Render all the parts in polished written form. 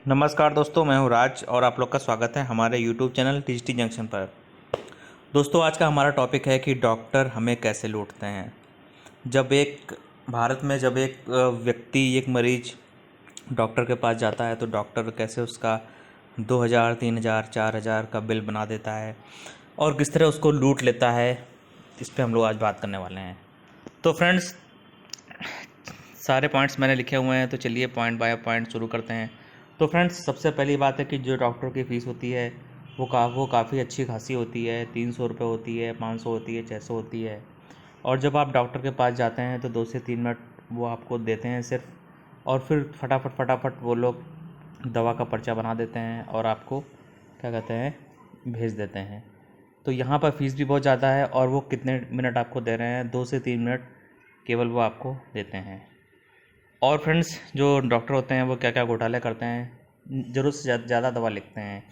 नमस्कार दोस्तों, मैं हूं राज और आप लोग का स्वागत है हमारे यूट्यूब चैनल टीजीटी जंक्शन पर। दोस्तों, आज का हमारा टॉपिक है कि डॉक्टर हमें कैसे लूटते हैं। जब एक व्यक्ति, एक मरीज डॉक्टर के पास जाता है तो डॉक्टर कैसे उसका 2000, 3000, 4000 का बिल बना देता है और किस तरह उसको लूट लेता है, इस पे हम लोग आज बात करने वाले हैं। तो फ्रेंड्स, सारे पॉइंट्स मैंने लिखे हुए हैं, तो चलिए पॉइंट बाय पॉइंट शुरू करते हैं। तो फ्रेंड्स, सबसे पहली बात है कि जो डॉक्टर की फ़ीस होती है वो काफ़ी अच्छी खासी होती है। 300 रुपये होती है, 500 होती है, 600 होती है। और जब आप डॉक्टर के पास जाते हैं तो 2 से 3 मिनट वो आपको देते हैं सिर्फ, और फिर फटाफट फटाफट वो लोग दवा का पर्चा बना देते हैं और आपको क्या कहते हैं, भेज देते हैं। तो यहाँ पर फ़ीस भी बहुत ज़्यादा है और वो कितने मिनट आपको दे रहे हैं, 2 से 3 मिनट केवल वो आपको देते हैं। और फ्रेंड्स, जो डॉक्टर होते हैं वो क्या क्या घोटाले करते हैं, ज़रूरत से ज़्यादा दवा लिखते हैं।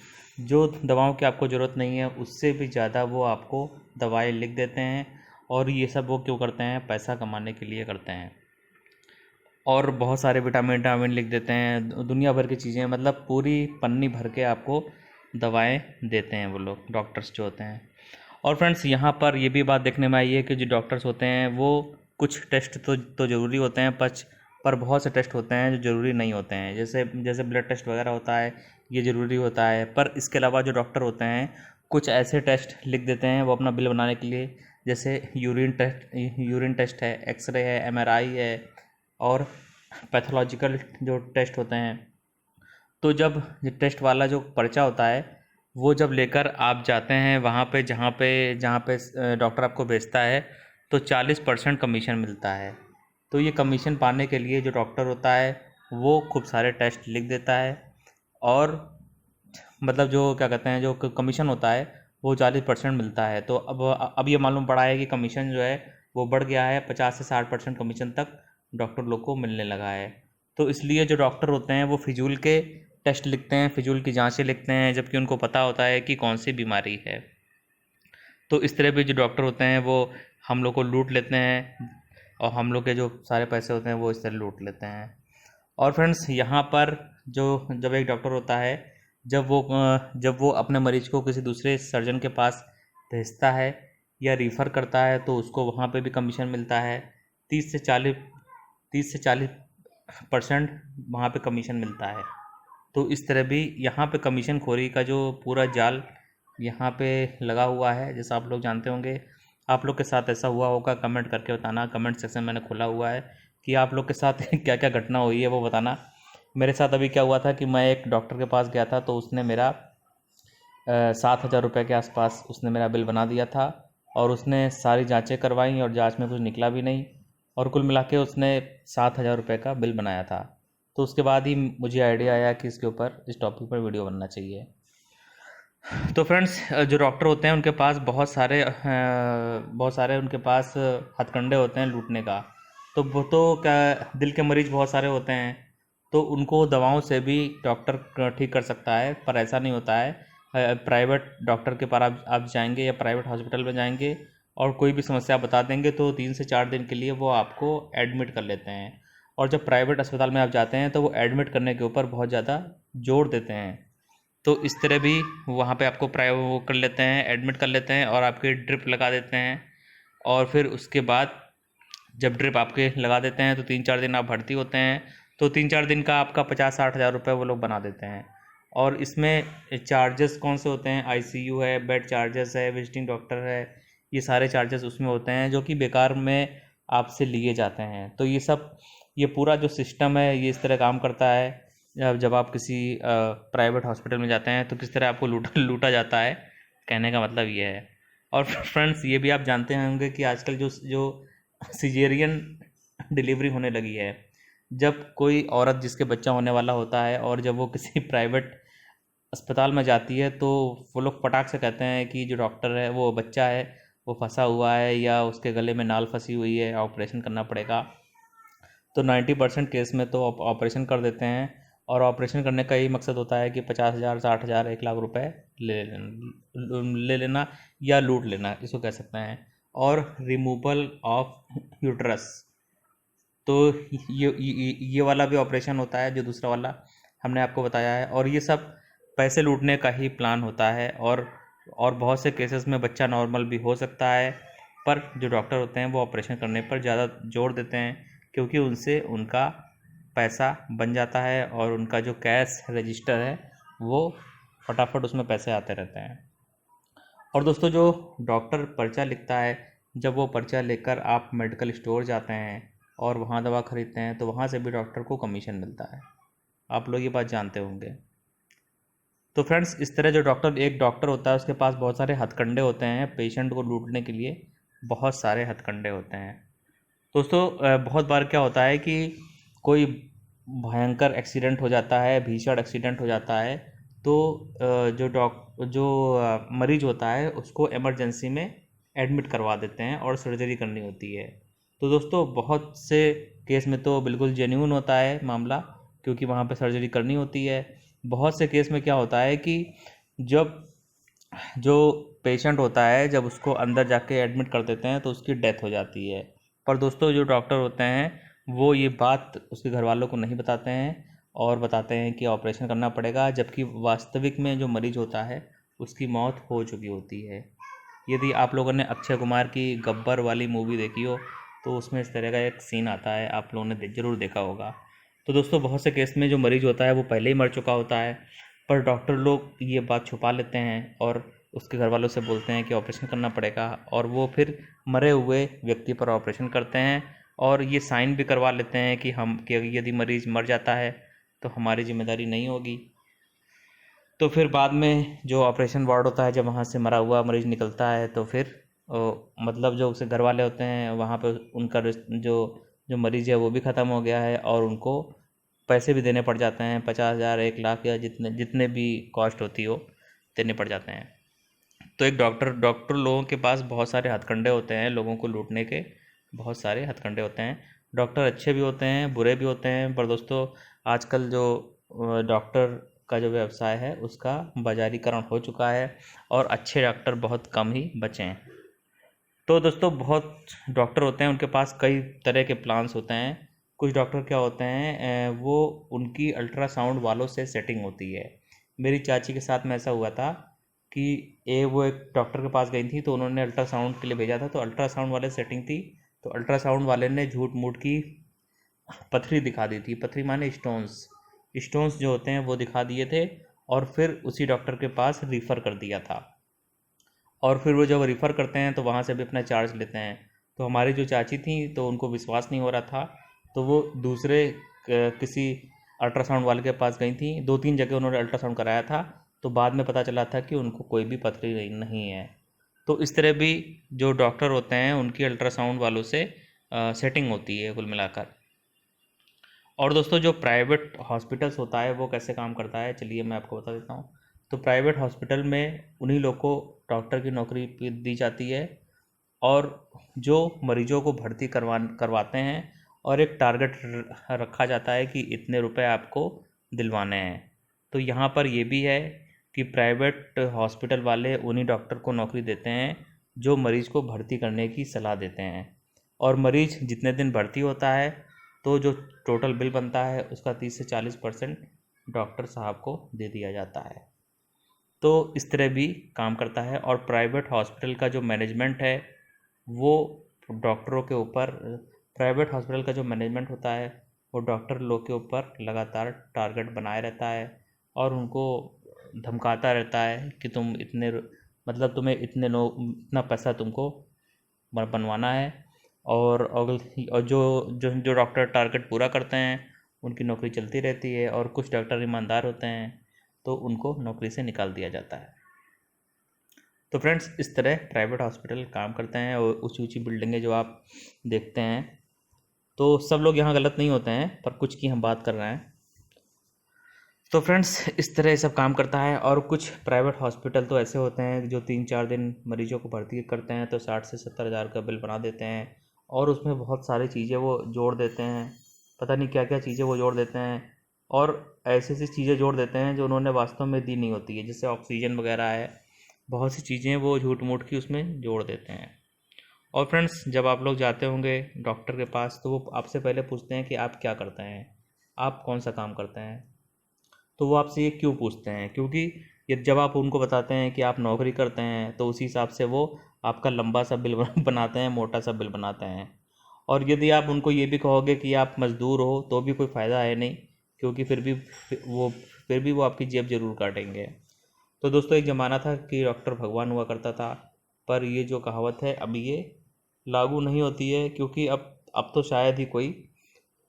जो दवाओं की आपको ज़रूरत नहीं है उससे भी ज़्यादा वो आपको दवाएं लिख देते हैं। और ये सब वो क्यों करते हैं? पैसा कमाने के लिए करते हैं। और बहुत सारे विटामिन लिख देते हैं, दुनिया भर की चीज़ें, मतलब पूरी पन्नी भर के आपको दवाएं देते हैं वो लोग, डॉक्टर्स जो होते हैं। और फ्रेंड्स, यहाँ पर ये भी बात देखने में आई है कि जो डॉक्टर्स होते हैं वो कुछ टेस्ट तो ज़रूरी होते हैं, पर बहुत से टेस्ट होते हैं जो ज़रूरी नहीं होते हैं। जैसे जैसे ब्लड टेस्ट वगैरह होता है, ये ज़रूरी होता है। पर इसके अलावा जो डॉक्टर होते हैं कुछ ऐसे टेस्ट लिख देते हैं वो अपना बिल बनाने के लिए। जैसे यूरिन टेस्ट है, एक्सरे है, एमआरआई है, और पैथोलॉजिकल जो टेस्ट होते हैं। तो जब ये टेस्ट वाला जो पर्चा होता है वो जब लेकर आप जाते हैं वहाँ पे, जहाँ पे डॉक्टर आपको भेजता है, तो 40% कमीशन मिलता है। तो ये कमीशन पाने के लिए जो डॉक्टर होता है वो खूब सारे टेस्ट लिख देता है। और मतलब जो क्या कहते हैं, जो कमीशन होता है वो 40% मिलता है। तो अब ये मालूम पड़ा है कि कमीशन जो है वो बढ़ गया है, 50 से 60% कमीशन तक डॉक्टर लोग को मिलने लगा है। तो इसलिए जो डॉक्टर होते हैं वो फिजूल के टेस्ट लिखते हैं, फिजूल की जांचें लिखते हैं, जबकि उनको पता होता है कि कौन सी बीमारी है। तो इस तरह भी जो डॉक्टर होते हैं वो हम लोग को लूट लेते हैं, और हम लोग के जो सारे पैसे होते हैं वो इस तरह लूट लेते हैं। और फ्रेंड्स, यहाँ पर जो जब एक डॉक्टर होता है, जब वो अपने मरीज को किसी दूसरे सर्जन के पास भेजता है या रिफ़र करता है तो उसको वहाँ पे भी कमीशन मिलता है। 30 से 40% वहाँ पे कमीशन मिलता है। तो इस तरह भी यहाँ पे कमीशन खोरी का जो पूरा जाल यहाँ पे लगा हुआ है, जैसा आप लोग जानते होंगे। आप लोग के साथ ऐसा हुआ होगा, कमेंट करके बताना। कमेंट सेक्शन मैंने खोला हुआ है कि आप लोग के साथ क्या क्या घटना हुई है वो बताना। मेरे साथ अभी क्या हुआ था कि मैं एक डॉक्टर के पास गया था, तो उसने मेरा 7,000 रुपये के आसपास उसने मेरा बिल बना दिया था। और उसने सारी जांचें करवाई और जांच में कुछ निकला भी नहीं, और कुल मिला के उसने 7,000 रुपये का बिल बनाया था। तो उसके बाद ही मुझे आइडिया आया कि इसके ऊपर, इस टॉपिक पर वीडियो बनना चाहिए। तो फ्रेंड्स, जो डॉक्टर होते हैं उनके पास बहुत सारे उनके पास हथकंडे होते हैं लूटने का। तो वो तो क्या, दिल के मरीज बहुत सारे होते हैं, तो उनको दवाओं से भी डॉक्टर ठीक कर सकता है, पर ऐसा नहीं होता है। प्राइवेट डॉक्टर के पास आप जाएंगे या प्राइवेट हॉस्पिटल में जाएंगे और कोई भी समस्या बता देंगे तो 3 से 4 दिन के लिए वो आपको एडमिट कर लेते हैं। और जब प्राइवेट अस्पताल में आप जाते हैं तो वो एडमिट करने के ऊपर बहुत ज़्यादा जोर देते हैं। तो इस तरह भी वहाँ पे आपको प्राइ वो कर लेते हैं, एडमिट कर लेते हैं और आपकी ड्रिप लगा देते हैं। और फिर उसके बाद जब ड्रिप आपके लगा देते हैं तो 3-4 दिन आप भर्ती होते हैं। तो 3-4 दिन का आपका 50-60 हज़ार रुपये वो लोग बना देते हैं। और इसमें चार्जेस कौन से होते हैं? आईसीयू है, बेड चार्जेस है, विजिटिंग डॉक्टर है, ये सारे चार्जेस उसमें होते हैं जो कि बेकार में आपसे लिए जाते हैं। तो ये पूरा जो सिस्टम है ये इस तरह काम करता है। जब आप किसी प्राइवेट हॉस्पिटल में जाते हैं तो किस तरह आपको लूटा लूटा जाता है, कहने का मतलब ये है। और फ्रेंड्स, ये भी आप जानते होंगे कि आजकल जो जो सिजेरियन डिलीवरी होने लगी है। जब कोई औरत जिसके बच्चा होने वाला होता है और जब वो किसी प्राइवेट अस्पताल में जाती है तो वो लोग फटाक से कहते हैं कि जो डॉक्टर है, वो बच्चा है, वो फंसा हुआ है या उसके गले में नाल फंसी हुई है, ऑपरेशन करना पड़ेगा। तो 90% केस में तो ऑपरेशन कर देते हैं। और ऑपरेशन करने का यही मकसद होता है कि 50,000, 60,000, 1 लाख रुपए ले लेना या लूट लेना, इसको कह सकते हैं। और रिमूवल ऑफ यूट्रस, तो ये वाला भी ऑपरेशन होता है, जो दूसरा वाला हमने आपको बताया है। और ये सब पैसे लूटने का ही प्लान होता है। और बहुत से केसेस में बच्चा नॉर्मल भी हो सकता है, पर जो डॉक्टर होते हैं वो ऑपरेशन करने पर ज़्यादा जोर देते हैं, क्योंकि उनसे उनका पैसा बन जाता है और उनका जो कैश रजिस्टर है वो फटाफट उसमें पैसे आते रहते हैं। और दोस्तों, जो डॉक्टर पर्चा लिखता है, जब वो पर्चा लेकर आप मेडिकल स्टोर जाते हैं और वहाँ दवा खरीदते हैं, तो वहाँ से भी डॉक्टर को कमीशन मिलता है। आप लोग ये बात जानते होंगे। तो फ्रेंड्स, इस तरह जो एक डॉक्टर होता है उसके पास बहुत सारे हथकंडे होते हैं। पेशेंट को लूटने के लिए बहुत सारे हथकंडे होते हैं। दोस्तों, बहुत बार क्या होता है कि कोई भयंकर एक्सीडेंट हो जाता है, भीषण एक्सीडेंट हो जाता है, तो मरीज होता है उसको इमरजेंसी में एडमिट करवा देते हैं और सर्जरी करनी होती है। तो दोस्तों, बहुत से केस में तो बिल्कुल जेन्युइन होता है मामला, क्योंकि वहाँ पे सर्जरी करनी होती है। बहुत से केस में क्या होता है कि जब जो पेशेंट होता है, जब उसको अंदर जाके एडमिट कर देते हैं तो उसकी डेथ हो जाती है। पर दोस्तों, जो डॉक्टर होते हैं वो ये बात उसके घर वालों को नहीं बताते हैं और बताते हैं कि ऑपरेशन करना पड़ेगा, जबकि वास्तविक में जो मरीज होता है उसकी मौत हो चुकी होती है। यदि आप लोगों ने अक्षय कुमार की गब्बर वाली मूवी देखी हो तो उसमें इस तरह का एक सीन आता है, आप लोगों ने ज़रूर देखा होगा। तो दोस्तों, बहुत से केस में जो मरीज होता है वो पहले ही मर चुका होता है, पर डॉक्टर लोग ये बात छुपा लेते हैं और उसके घर वालों से बोलते हैं कि ऑपरेशन करना पड़ेगा, और वो फिर मरे हुए व्यक्ति पर ऑपरेशन करते हैं और ये साइन भी करवा लेते हैं कि यदि मरीज मर जाता है तो हमारी जिम्मेदारी नहीं होगी। तो फिर बाद में जो ऑपरेशन वार्ड होता है, जब वहाँ से मरा हुआ मरीज़ निकलता है तो फिर मतलब जो उसके घर वाले होते हैं वहाँ पे उनका जो जो मरीज़ है वो भी ख़त्म हो गया है और उनको पैसे भी देने पड़ जाते हैं, 50,000 1 लाख या जितने जितने भी कॉस्ट होती हो देने पड़ जाते हैं। तो एक डॉक्टर लोगों के पास बहुत सारे हथकंडे होते हैं, लोगों को लूटने के बहुत सारे हथकंडे होते हैं। डॉक्टर अच्छे भी होते हैं, बुरे भी होते हैं, पर दोस्तों, आजकल जो डॉक्टर का जो व्यवसाय है उसका बाजारीकरण हो चुका है और अच्छे डॉक्टर बहुत कम ही बचे हैं। तो दोस्तों, बहुत डॉक्टर होते हैं, उनके पास कई तरह के प्लान्स होते हैं। कुछ डॉक्टर क्या होते हैं, वो उनकी अल्ट्रासाउंड वालों से सेटिंग होती है। मेरी चाची के साथ में ऐसा हुआ था कि वो एक डॉक्टर के पास गई थी, तो उन्होंने अल्ट्रासाउंड के लिए भेजा था, तो अल्ट्रासाउंड वाले सेटिंग थी, तो अल्ट्रासाउंड वाले ने झूठ मूठ की पथरी दिखा दी थी। पथरी माने स्टोन्स, स्टोन्स जो होते हैं वो दिखा दिए थे और फिर उसी डॉक्टर के पास रिफ़र कर दिया था। और फिर वो जब रिफ़र करते हैं तो वहाँ से भी अपना चार्ज लेते हैं। तो हमारी जो चाची थी तो उनको विश्वास नहीं हो रहा था, तो वो दूसरे किसी अल्ट्रासाउंड वाले के पास गई थी। 2-3 जगह उन्होंने अल्ट्रासाउंड कराया था, तो बाद में पता चला था कि उनको कोई भी पथरी नहीं है। तो इस तरह भी जो डॉक्टर होते हैं उनकी अल्ट्रासाउंड वालों से सेटिंग होती है कुल मिलाकर। और दोस्तों, जो प्राइवेट हॉस्पिटल्स होता है वो कैसे काम करता है, चलिए मैं आपको बता देता हूँ। तो प्राइवेट हॉस्पिटल में उन्हीं लोग को डॉक्टर की नौकरी दी जाती है और जो मरीजों को भर्ती करवाते हैं और एक टारगेट रखा जाता है कि इतने रुपए आपको दिलवाने हैं। तो यहाँ पर ये भी है कि प्राइवेट हॉस्पिटल वाले उन्हीं डॉक्टर को नौकरी देते हैं जो मरीज़ को भर्ती करने की सलाह देते हैं, और मरीज़ जितने दिन भर्ती होता है तो जो टोटल बिल बनता है उसका 30 से 40% डॉक्टर साहब को दे दिया जाता है। तो इस तरह भी काम करता है। और प्राइवेट हॉस्पिटल का जो मैनेजमेंट है वो डॉक्टरों के ऊपर प्राइवेट हॉस्पिटल का जो मैनेजमेंट होता है वो डॉक्टर लोग के ऊपर लगातार टारगेट बनाए रहता है और उनको धमकाता रहता है कि तुम इतने मतलब तुम्हें इतना पैसा तुमको बनवाना है। और जो डॉक्टर टारगेट पूरा करते हैं उनकी नौकरी चलती रहती है, और कुछ डॉक्टर ईमानदार होते हैं तो उनको नौकरी से निकाल दिया जाता है। तो फ्रेंड्स, इस तरह प्राइवेट हॉस्पिटल काम करते हैं। और ऊंची ऊंची बिल्डिंगें जो आप देखते हैं, तो सब लोग यहाँ गलत नहीं होते हैं, पर कुछ की हम बात कर रहे हैं। तो फ्रेंड्स, इस तरह सब काम करता है। और कुछ प्राइवेट हॉस्पिटल तो ऐसे होते हैं जो 3-4 दिन मरीजों को भर्ती करते हैं तो 60 से 70 हज़ार का बिल बना देते हैं, और उसमें बहुत सारी चीज़ें वो जोड़ देते हैं, पता नहीं क्या क्या चीज़ें वो जोड़ देते हैं, और ऐसी ऐसी चीज़ें जोड़ देते हैं जो उन्होंने वास्तव में दी नहीं होती है, जैसे ऑक्सीजन वगैरह है, बहुत सी चीज़ें वो झूठ मूठ की उसमें जोड़ देते हैं। और फ्रेंड्स, जब आप लोग जाते होंगे डॉक्टर के पास तो वो आपसे पहले पूछते हैं कि आप क्या करते हैं, आप कौन सा काम करते हैं। तो वो आपसे ये क्यों पूछते हैं? क्योंकि ये जब आप उनको बताते हैं कि आप नौकरी करते हैं तो उसी हिसाब से वो आपका लंबा सा बिल बनाते हैं, मोटा सा बिल बनाते हैं। और यदि आप उनको ये भी कहोगे कि आप मज़दूर हो तो भी कोई फ़ायदा है नहीं, क्योंकि फिर भी वो आपकी जेब ज़रूर काटेंगे। तो दोस्तों, एक ज़माना था कि डॉक्टर भगवान हुआ करता था, पर ये जो कहावत है अभी ये लागू नहीं होती है, क्योंकि अब तो शायद ही कोई,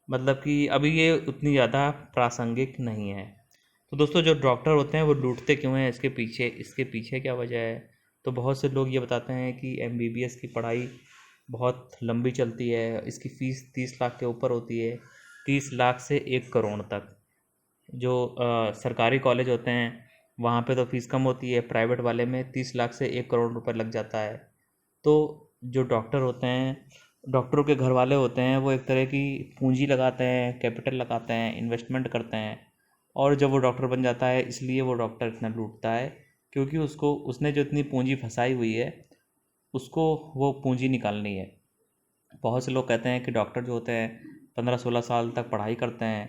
मतलब कि अभी ये उतनी ज़्यादा प्रासंगिक नहीं है। तो दोस्तों, जो डॉक्टर होते हैं वो लूटते क्यों हैं, इसके पीछे क्या वजह है? तो बहुत से लोग ये बताते हैं कि एमबीबीएस की पढ़ाई बहुत लंबी चलती है, इसकी फ़ीस 30 लाख के ऊपर होती है, 30 लाख से 1 करोड़ तक। जो सरकारी कॉलेज होते हैं वहाँ पे तो फ़ीस कम होती है, प्राइवेट वाले में 30 लाख से 1 करोड़ रुपए लग जाता है। तो जो डॉक्टर होते हैं, डॉक्टरों के घर वाले होते हैं, वो एक तरह की पूंजी लगाते हैं, कैपिटल लगाते हैं, इन्वेस्टमेंट करते हैं। और जब वो डॉक्टर बन जाता है, इसलिए वो डॉक्टर इतना लूटता है, क्योंकि उसने जो इतनी पूंजी फंसाई हुई है, उसको वो पूंजी निकालनी है। बहुत से लोग कहते हैं कि डॉक्टर जो होते हैं 15-16 साल तक पढ़ाई करते हैं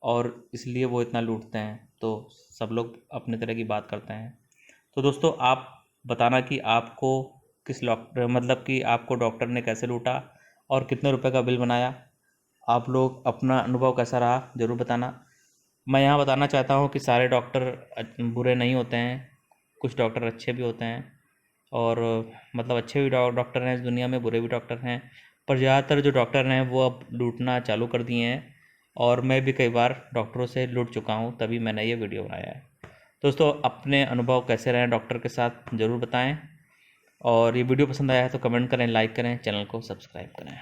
और इसलिए वो इतना लूटते हैं। तो सब लोग अपने तरह की बात करते हैं। तो दोस्तों, आप बताना कि आपको किस डॉक्टर, मतलब कि आपको डॉक्टर ने कैसे लूटा और कितने रुपए का बिल बनाया। आप लोग अपना अनुभव कैसा रहा ज़रूर बताना। मैं यहाँ बताना चाहता हूँ कि सारे डॉक्टर बुरे नहीं होते हैं, कुछ डॉक्टर अच्छे भी होते हैं। और मतलब अच्छे भी डॉक्टर हैं इस दुनिया में, बुरे भी डॉक्टर हैं। पर ज़्यादातर जो डॉक्टर हैं वो अब लूटना चालू कर दिए हैं, और मैं भी कई बार डॉक्टरों से लूट चुका हूँ, तभी मैंने ये वीडियो बनाया है। दोस्तों, अपने अनुभव कैसे रहे डॉक्टर के साथ ज़रूर बताएं, और ये वीडियो पसंद आया है तो कमेंट करें, लाइक करें, चैनल को सब्सक्राइब करें।